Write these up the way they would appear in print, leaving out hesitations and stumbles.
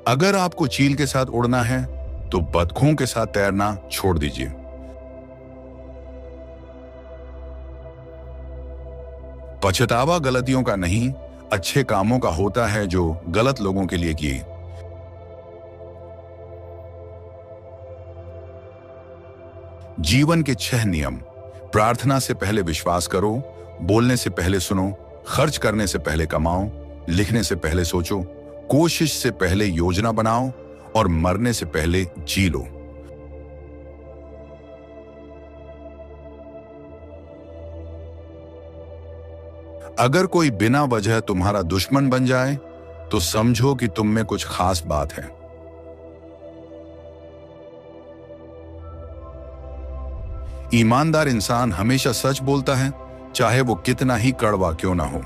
अगर आपको चील के साथ उड़ना है तो बतखों के साथ तैरना छोड़ दीजिए। पछतावा गलतियों का नहीं, अच्छे कामों का होता है जो गलत लोगों के लिए किए। जीवन के 6 नियम। प्रार्थना से पहले विश्वास करो, बोलने से पहले सुनो, खर्च करने से पहले कमाओ, लिखने से पहले सोचो, कोशिश से पहले योजना बनाओ और मरने से पहले जी लो। अगर कोई बिना वजह तुम्हारा दुश्मन बन जाए तो समझो कि तुम में कुछ खास बात है। ईमानदार इंसान हमेशा सच बोलता है, चाहे वो कितना ही कड़वा क्यों ना हो।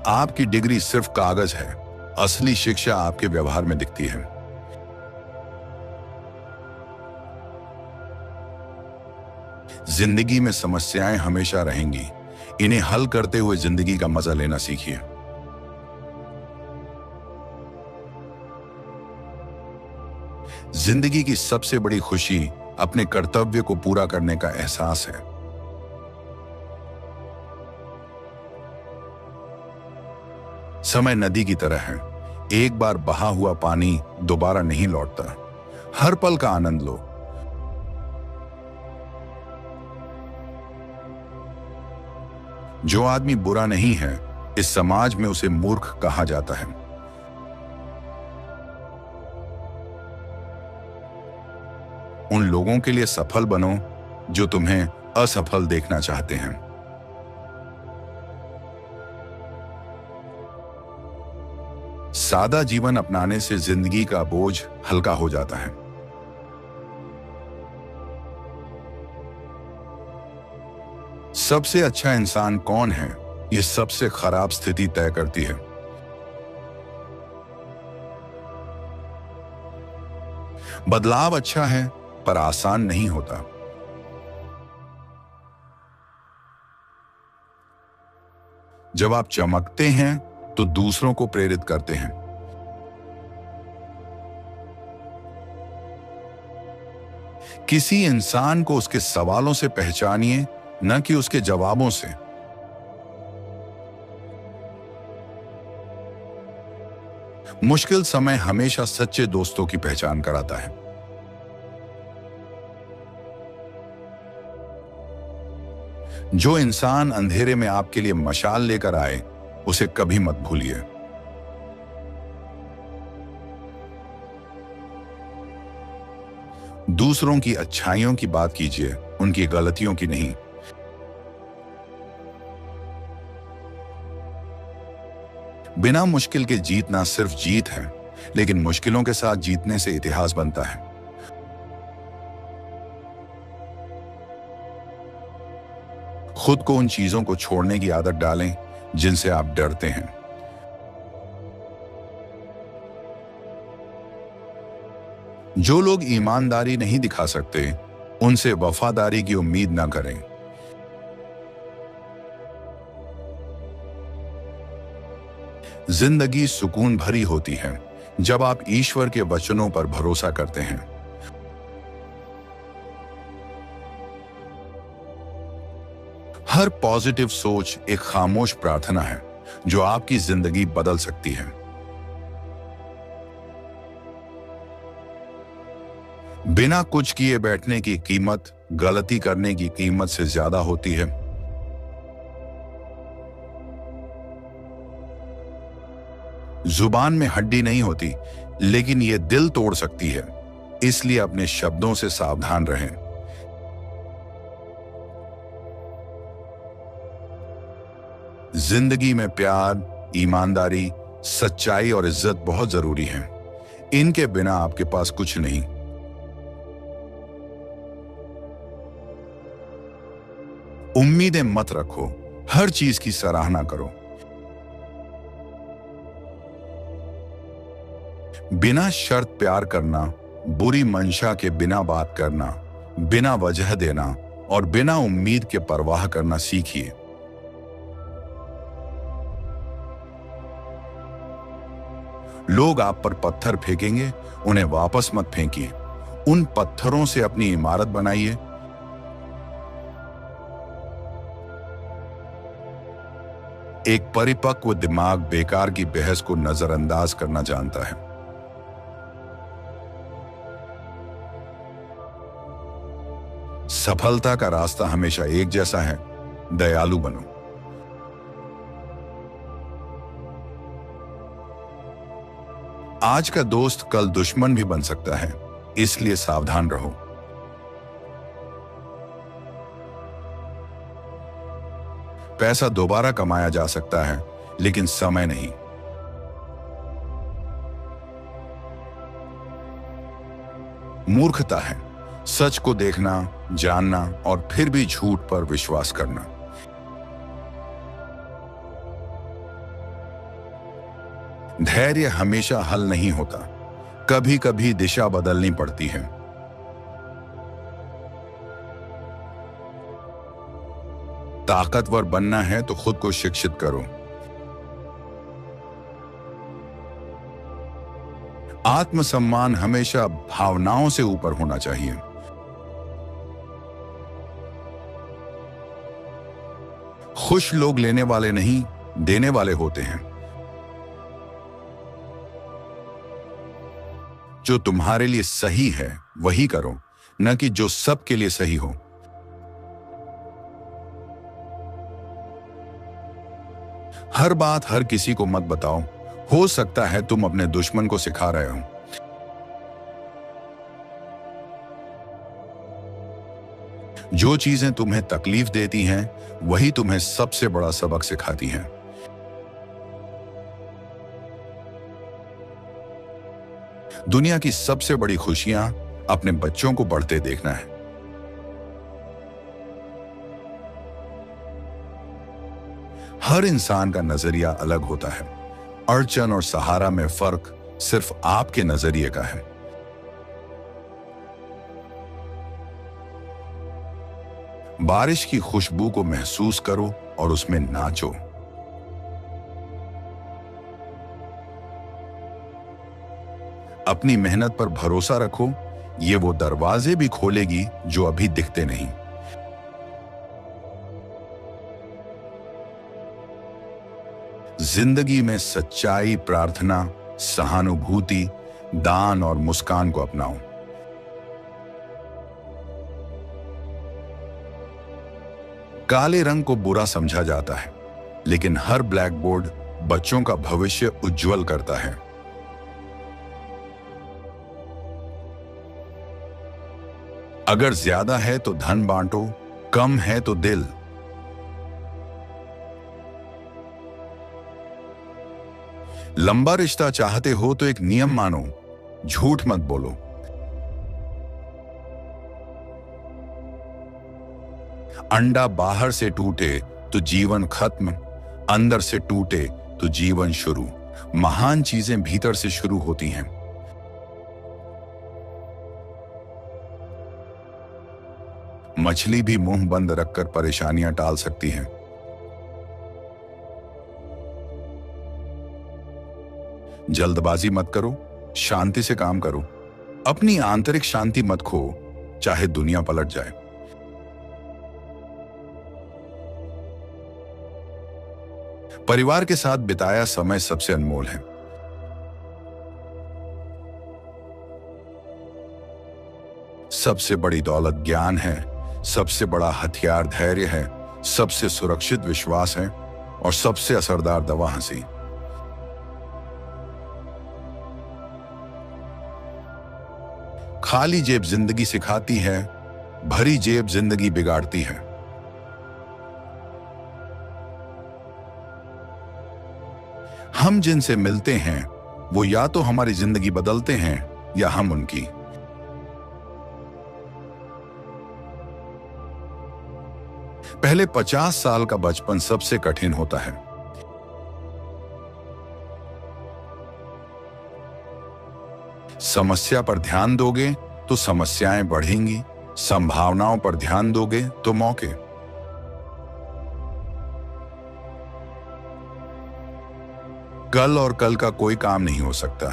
आपकी डिग्री सिर्फ कागज है, असली शिक्षा आपके व्यवहार में दिखती है। जिंदगी में समस्याएं हमेशा रहेंगी, इन्हें हल करते हुए जिंदगी का मजा लेना सीखिए। जिंदगी की सबसे बड़ी खुशी अपने कर्तव्य को पूरा करने का एहसास है। समय नदी की तरह है, एक बार बहा हुआ पानी दोबारा नहीं लौटता। हर पल का आनंद लो। जो आदमी बुरा नहीं है, इस समाज में उसे मूर्ख कहा जाता है। उन लोगों के लिए सफल बनो जो तुम्हें असफल देखना चाहते हैं। सादा जीवन अपनाने से जिंदगी का बोझ हल्का हो जाता है। सबसे अच्छा इंसान कौन है, यह सबसे खराब स्थिति तय करती है। बदलाव अच्छा है पर आसान नहीं होता। जब आप चमकते हैं तो दूसरों को प्रेरित करते हैं। किसी इंसान को उसके सवालों से पहचानिए, न कि उसके जवाबों से। मुश्किल समय हमेशा सच्चे दोस्तों की पहचान कराता है। जो इंसान अंधेरे में आपके लिए मशाल लेकर आए, उसे कभी मत भूलिए। दूसरों की अच्छाइयों की बात कीजिए, उनकी गलतियों की नहीं। बिना मुश्किल के जीतना सिर्फ जीत है, लेकिन मुश्किलों के साथ जीतने से इतिहास बनता है। खुद को उन चीजों को छोड़ने की आदत डालें जिनसे आप डरते हैं। जो लोग ईमानदारी नहीं दिखा सकते, उनसे वफादारी की उम्मीद ना करें। जिंदगी सुकून भरी होती है जब आप ईश्वर के वचनों पर भरोसा करते हैं। हर पॉजिटिव सोच एक खामोश प्रार्थना है जो आपकी जिंदगी बदल सकती है। बिना कुछ किए बैठने की कीमत गलती करने की कीमत से ज्यादा होती है। जुबान में हड्डी नहीं होती, लेकिन यह दिल तोड़ सकती है। इसलिए अपने शब्दों से सावधान रहें। जिंदगी में प्यार, ईमानदारी, सच्चाई और इज्जत बहुत जरूरी हैं। इनके बिना आपके पास कुछ नहीं। उम्मीदें मत रखो, हर चीज की सराहना करो। बिना शर्त प्यार करना, बुरी मंशा के बिना बात करना, बिना वजह देना और बिना उम्मीद के परवाह करना सीखिए। लोग आप पर पत्थर फेंकेंगे, उन्हें वापस मत फेंकिए। उन पत्थरों से अपनी इमारत बनाइए। एक परिपक्व दिमाग बेकार की बहस को नजरअंदाज करना जानता है। सफलता का रास्ता हमेशा एक जैसा है, दयालु बनो। आज का दोस्त कल दुश्मन भी बन सकता है, इसलिए सावधान रहो। पैसा दोबारा कमाया जा सकता है, लेकिन समय नहीं। मूर्खता है सच को देखना, जानना और फिर भी झूठ पर विश्वास करना। धैर्य हमेशा हल नहीं होता, कभी कभी दिशा बदलनी पड़ती है। ताकतवर बनना है तो खुद को शिक्षित करो। आत्मसम्मान हमेशा भावनाओं से ऊपर होना चाहिए। खुश लोग लेने वाले नहीं, देने वाले होते हैं। जो तुम्हारे लिए सही है वही करो, न कि जो सबके लिए सही हो। हर बात हर किसी को मत बताओ, हो सकता है तुम अपने दुश्मन को सिखा रहे हो। जो चीजें तुम्हें तकलीफ देती हैं, वही तुम्हें सबसे बड़ा सबक सिखाती हैं। दुनिया की सबसे बड़ी खुशियां अपने बच्चों को बढ़ते देखना है। हर इंसान का नजरिया अलग होता है। अड़चन और सहारा में फर्क सिर्फ आपके नजरिए का है। बारिश की खुशबू को महसूस करो और उसमें नाचो। अपनी मेहनत पर भरोसा रखो, ये वो दरवाजे भी खोलेगी जो अभी दिखते नहीं। जिंदगी में सच्चाई, प्रार्थना, सहानुभूति, दान और मुस्कान को अपनाओ। काले रंग को बुरा समझा जाता है, लेकिन हर ब्लैक बोर्ड बच्चों का भविष्य उज्जवल करता है। अगर ज्यादा है तो धन बांटो, कम है तो दिल। लंबा रिश्ता चाहते हो तो एक नियम मानो, झूठ मत बोलो। अंडा बाहर से टूटे तो जीवन खत्म, अंदर से टूटे तो जीवन शुरू। महान चीजें भीतर से शुरू होती हैं। मछली भी मुंह बंद रखकर परेशानियां टाल सकती हैं। जल्दबाजी मत करो, शांति से काम करो। अपनी आंतरिक शांति मत खो, चाहे दुनिया पलट जाए। परिवार के साथ बिताया समय सबसे अनमोल है। सबसे बड़ी दौलत ज्ञान है, सबसे बड़ा हथियार धैर्य है, सबसे सुरक्षित विश्वास है और सबसे असरदार दवा हंसी। खाली जेब जिंदगी सिखाती है, भरी जेब जिंदगी बिगाड़ती है। हम जिनसे मिलते हैं वो या तो हमारी जिंदगी बदलते हैं या हम उनकी। पहले 50 साल का बचपन सबसे कठिन होता है। समस्या पर ध्यान दोगे तो समस्याएं बढ़ेंगी, संभावनाओं पर ध्यान दोगे तो मौके। कल और कल का कोई काम नहीं हो सकता।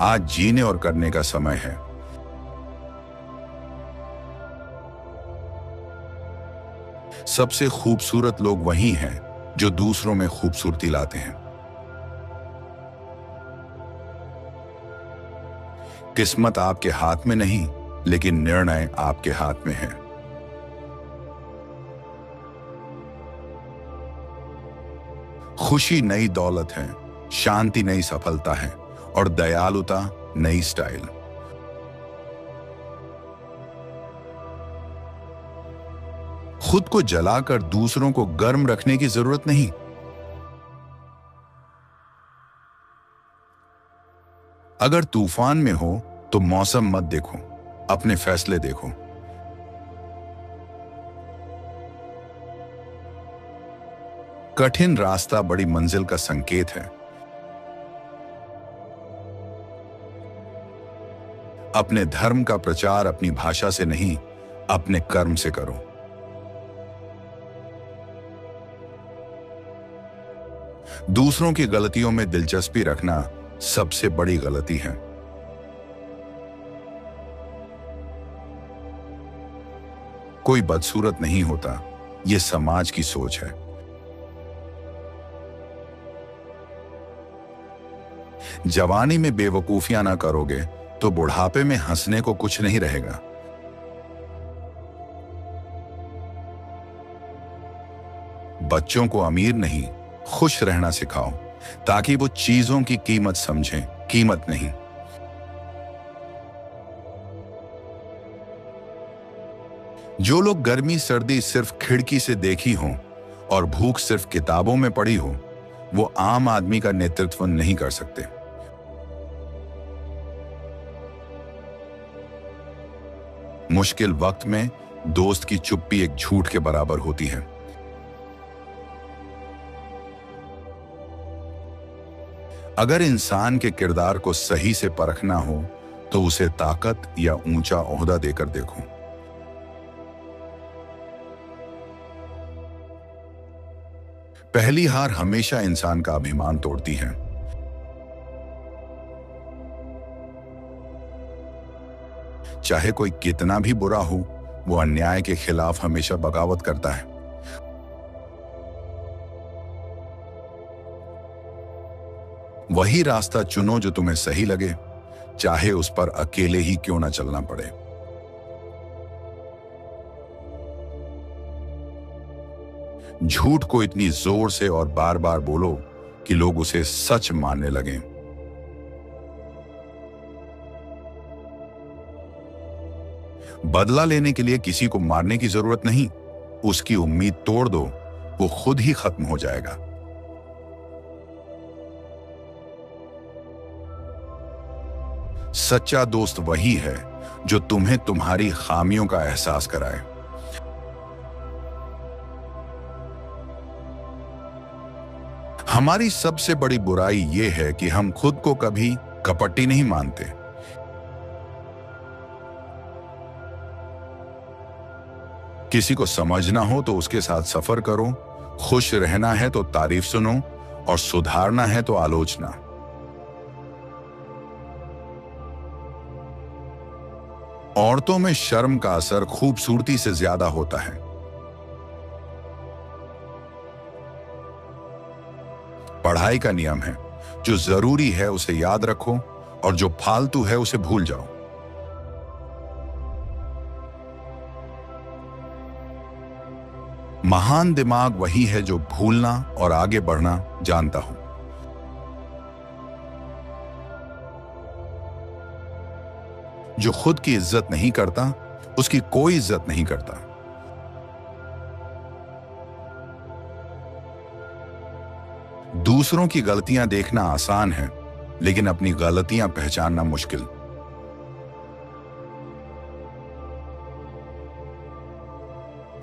आज जीने और करने का समय है। सबसे खूबसूरत लोग वही हैं जो दूसरों में खूबसूरती लाते हैं। किस्मत आपके हाथ में नहीं, लेकिन निर्णय आपके हाथ में है। खुशी नई दौलत है, शांति नई सफलता है और दयालुता नई स्टाइल। खुद को जलाकर दूसरों को गर्म रखने की जरूरत नहीं। अगर तूफान में हो तो मौसम मत देखो, अपने फैसले देखो। कठिन रास्ता बड़ी मंजिल का संकेत है। अपने धर्म का प्रचार अपनी भाषा से नहीं, अपने कर्म से करो। दूसरों की गलतियों में दिलचस्पी रखना सबसे बड़ी गलती है। कोई बदसूरत नहीं होता, यह समाज की सोच है। जवानी में बेवकूफियां ना करोगे तो बुढ़ापे में हंसने को कुछ नहीं रहेगा। बच्चों को अमीर नहीं, खुश रहना सिखाओ ताकि वो चीजों की कीमत समझें, कीमत नहीं। जो लोग गर्मी सर्दी सिर्फ खिड़की से देखी हो और भूख सिर्फ किताबों में पड़ी हो, वो आम आदमी का नेतृत्व नहीं कर सकते। मुश्किल वक्त में दोस्त की चुप्पी एक झूठ के बराबर होती है। अगर इंसान के किरदार को सही से परखना हो तो उसे ताकत या ऊंचा ओहदा देकर देखो। पहली हार हमेशा इंसान का अभिमान तोड़ती है। चाहे कोई कितना भी बुरा हो, वो अन्याय के खिलाफ हमेशा बगावत करता है। वही रास्ता चुनो जो तुम्हें सही लगे, चाहे उस पर अकेले ही क्यों ना चलना पड़े। झूठ को इतनी जोर से और बार बार बोलो कि लोग उसे सच मानने लगें। बदला लेने के लिए किसी को मारने की जरूरत नहीं, उसकी उम्मीद तोड़ दो, वो खुद ही खत्म हो जाएगा। सच्चा दोस्त वही है जो तुम्हें तुम्हारी खामियों का एहसास कराए। हमारी सबसे बड़ी बुराई यह है कि हम खुद को कभी कपटी नहीं मानते। किसी को समझना हो तो उसके साथ सफर करो, खुश रहना है तो तारीफ सुनो और सुधारना है तो आलोचना। औरतों में शर्म का असर खूबसूरती से ज्यादा होता है। पढ़ाई का नियम है, जो जरूरी है उसे याद रखो और जो फालतू है उसे भूल जाओ। महान दिमाग वही है जो भूलना और आगे बढ़ना जानता हो। जो खुद की इज्जत नहीं करता, उसकी कोई इज्जत नहीं करता। दूसरों की गलतियां देखना आसान है, लेकिन अपनी गलतियां पहचानना मुश्किल।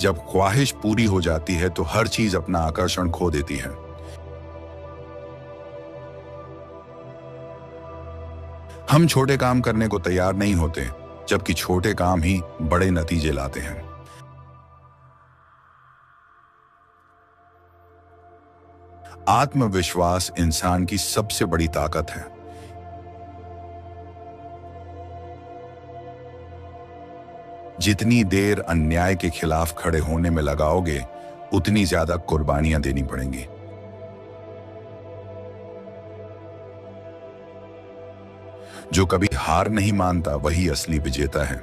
जब ख्वाहिश पूरी हो जाती है तो हर चीज अपना आकर्षण खो देती है। हम छोटे काम करने को तैयार नहीं होते, जबकि छोटे काम ही बड़े नतीजे लाते हैं। आत्मविश्वास इंसान की सबसे बड़ी ताकत है। जितनी देर अन्याय के खिलाफ खड़े होने में लगाओगे, उतनी ज्यादा कुर्बानियां देनी पड़ेंगी। जो कभी हार नहीं मानता वही असली विजेता है।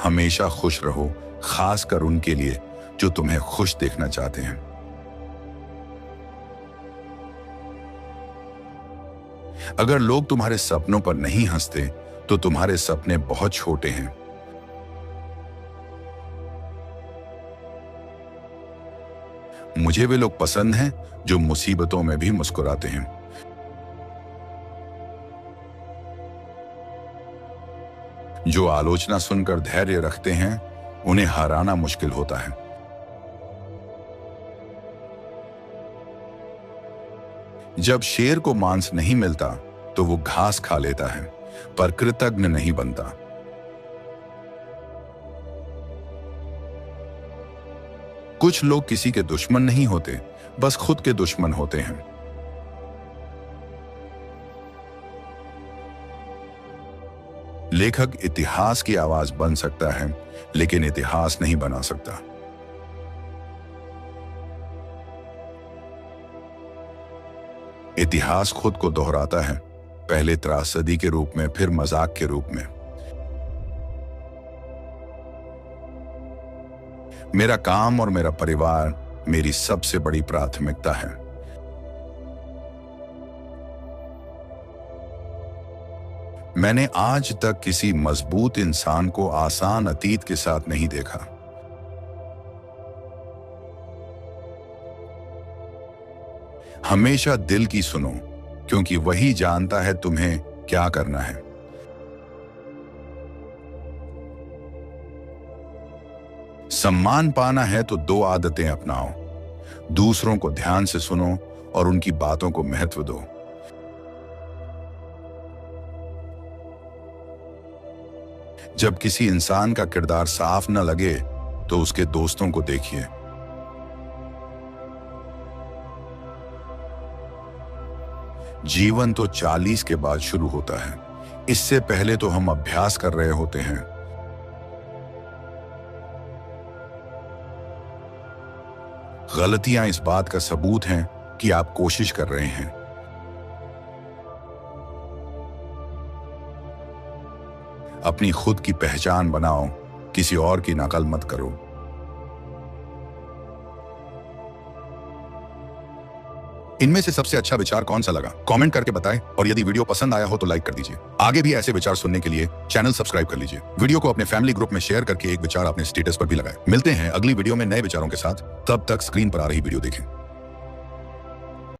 हमेशा खुश रहो, खासकर उनके लिए जो तुम्हें खुश देखना चाहते हैं। अगर लोग तुम्हारे सपनों पर नहीं हंसते तो तुम्हारे सपने बहुत छोटे हैं। मुझे वे लोग पसंद हैं जो मुसीबतों में भी मुस्कुराते हैं। जो आलोचना सुनकर धैर्य रखते हैं, उन्हें हराना मुश्किल होता है। जब शेर को मांस नहीं मिलता तो वो घास खा लेता है, पर कृतज्ञ नहीं बनता। कुछ लोग किसी के दुश्मन नहीं होते, बस खुद के दुश्मन होते हैं। लेखक इतिहास की आवाज बन सकता है, लेकिन इतिहास नहीं बना सकता। इतिहास खुद को दोहराता है, पहले त्रासदी के रूप में, फिर मजाक के रूप में। मेरा काम और मेरा परिवार मेरी सबसे बड़ी प्राथमिकता है। मैंने आज तक किसी मजबूत इंसान को आसान अतीत के साथ नहीं देखा। हमेशा दिल की सुनो, क्योंकि वही जानता है तुम्हें क्या करना है। सम्मान पाना है तो दो आदतें अपनाओ। दूसरों को ध्यान से सुनो और उनकी बातों को महत्व दो। जब किसी इंसान का किरदार साफ न लगे तो उसके दोस्तों को देखिए। जीवन तो 40 के बाद शुरू होता है, इससे पहले तो हम अभ्यास कर रहे होते हैं। गलतियां इस बात का सबूत हैं कि आप कोशिश कर रहे हैं। अपनी खुद की पहचान बनाओ, किसी और की नकल मत करो। इनमें से सबसे अच्छा विचार कौन सा लगा, कमेंट करके बताएं, और यदि वीडियो पसंद आया हो तो लाइक कर दीजिए। आगे भी ऐसे विचार सुनने के लिए चैनल सब्सक्राइब कर लीजिए। वीडियो को अपने फैमिली ग्रुप में शेयर करके एक विचार अपने स्टेटस पर भी लगाएं। मिलते हैं अगली वीडियो में नए विचारों के साथ, तब तक स्क्रीन पर आ रही वीडियो देखें।